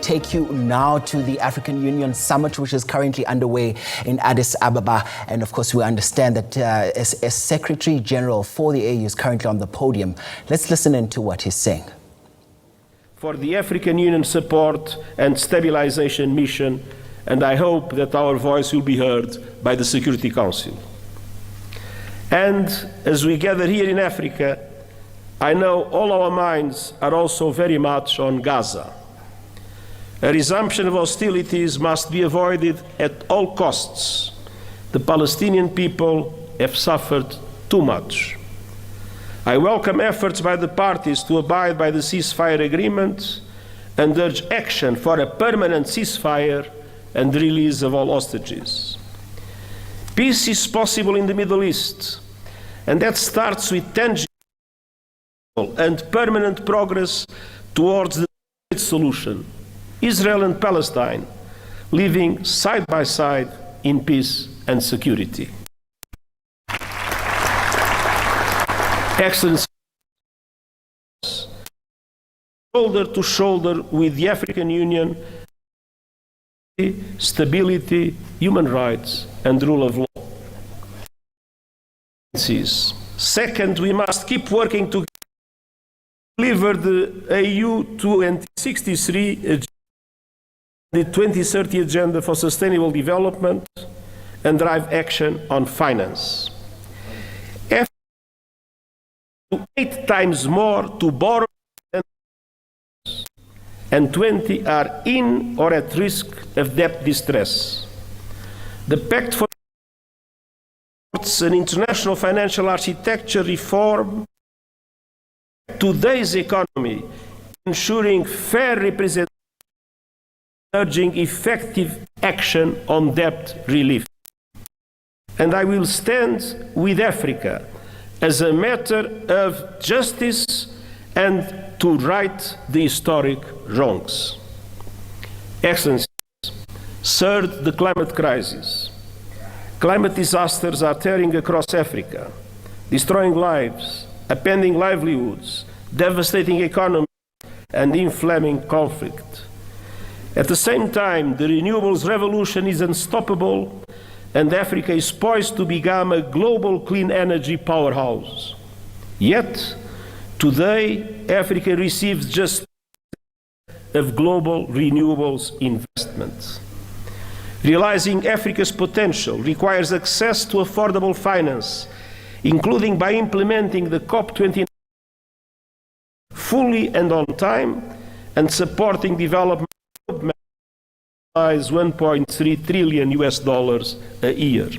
take you now to the African Union Summit, which is currently underway in Addis Ababa. And of course, we understand that as Secretary General for the AU is currently on the podium. Let's listen in to what he's saying. For the African Union support and stabilization mission, and I hope that our voice will be heard by the Security Council. And as we gather here in Africa, I know all our minds are also very much on Gaza. A resumption of hostilities must be avoided at all costs. The Palestinian people have suffered too much. I welcome efforts by the parties to abide by the ceasefire agreement and urge action for a permanent ceasefire and the release of all hostages. Peace is possible in the Middle East, and that starts with tangible and permanent progress towards the solution, Israel and Palestine living side by side in peace and security. Excellency, shoulder to shoulder with the African Union, stability, human rights, and rule of law. Second, we must keep working to deliver the AU 2063, the 2030 Agenda for Sustainable Development, and drive action on finance. 8 times more to borrow, and 20 are in or at risk of debt distress. The Pact for an international financial architecture reform today's economy, ensuring fair representation, urging effective action on debt relief. And I will stand with Africa as a matter of justice and to right the historic wrongs. Excellencies, third, the climate crisis. Climate disasters are tearing across Africa, destroying lives, upending livelihoods, devastating economies, and inflaming conflict. At the same time, the renewables revolution is unstoppable, and Africa is poised to become a global clean energy powerhouse. Yet, today, Africa receives just of global renewables investment. Realizing Africa's potential requires access to affordable finance, including by implementing the COP29 fully and on time, and supporting development size $1.3 trillion a year.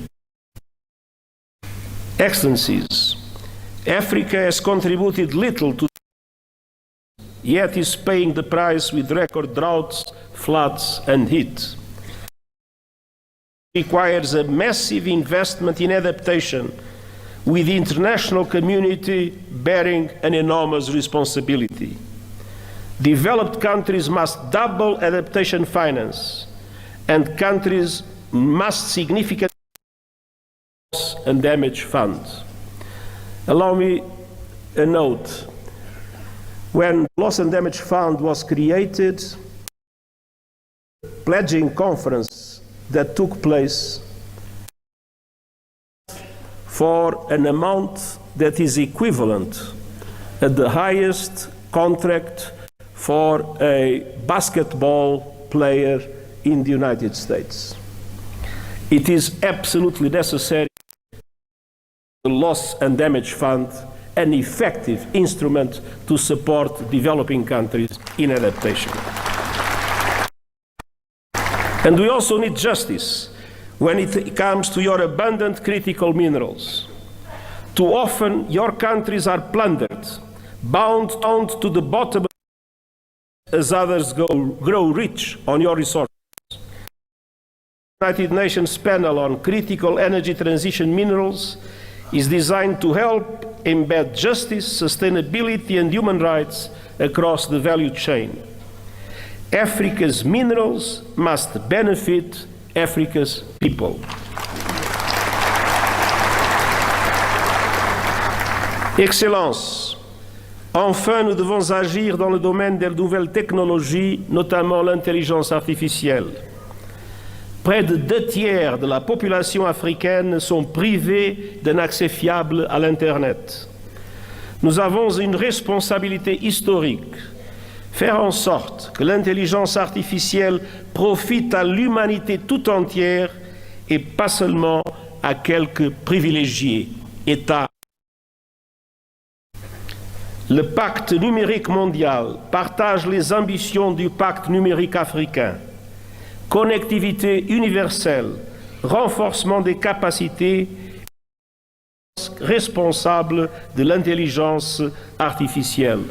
Excellencies, Africa has contributed little to, yet is paying the price with record droughts, floods, and heat. It requires a massive investment in adaptation, with the international community bearing an enormous responsibility. Developed countries must double adaptation finance, and countries must significantly loss and damage fund. Allow me a note. When Loss and Damage Fund was created, pledging conference that took place for an amount that is equivalent at the highest contract for a basketball player in the United States. It is absolutely necessary the Loss and Damage Fund, an effective instrument to support developing countries in adaptation. And we also need justice when it comes to your abundant critical minerals. Too often, your countries are plundered, bound to the bottom as others grow rich on your resources. The United Nations panel on critical energy transition minerals is designed to help embed justice, sustainability, and human rights across the value chain. Africa's minerals must benefit Africa's people. Excellence, Enfin, nous devons agir dans le domaine des nouvelles technologies, notamment l'intelligence artificielle. Près de 2/3 de la population africaine sont privés d'un accès fiable à l'Internet. Nous avons une responsabilité historique, faire en sorte que l'intelligence artificielle profite à l'humanité tout entière et pas seulement à quelques privilégiés, États. Le pacte numérique mondial partage les ambitions du pacte numérique africain. Connectivité universelle, renforcement des capacités, responsable de l'intelligence artificielle.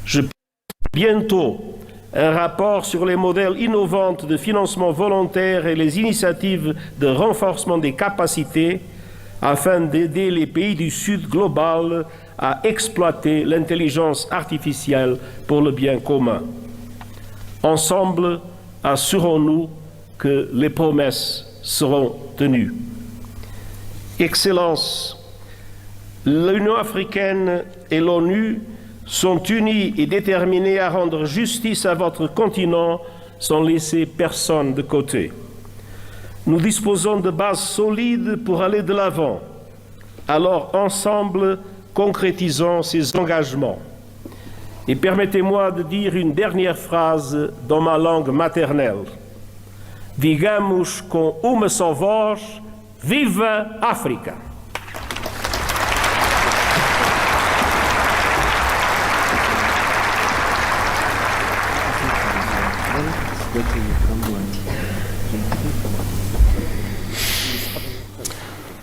Je publierai bientôt un rapport sur les modèles innovants de financement volontaire et les initiatives de renforcement des capacités afin d'aider les pays du Sud global à exploiter l'intelligence artificielle pour le bien commun. Ensemble, assurons-nous que les promesses seront tenues. Excellences, l'Union africaine et l'ONU sont unis et déterminés à rendre justice à votre continent sans laisser personne de côté. Nous disposons de bases solides pour aller de l'avant. Alors, ensemble, concrétisons ces engagements. Et permettez-moi de dire une dernière phrase dans ma langue maternelle. Digamos com uma só voz, viva África!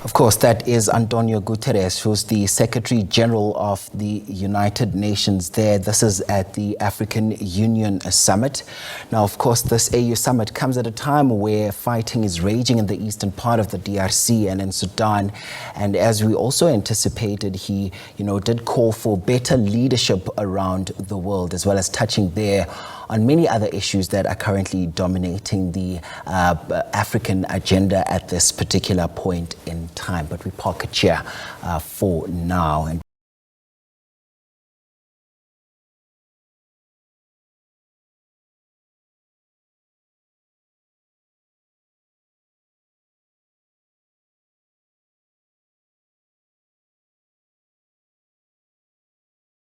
Of course, that is Antonio Guterres, who's the Secretary General of the United Nations there. This is at the African Union Summit. Now, of course, this AU Summit comes at a time where fighting is raging in the eastern part of the DRC and in Sudan. And as we also anticipated, he, did call for better leadership around the world, as well as touching there on many other issues that are currently dominating the African agenda at this particular point in time. But we park it here for now. And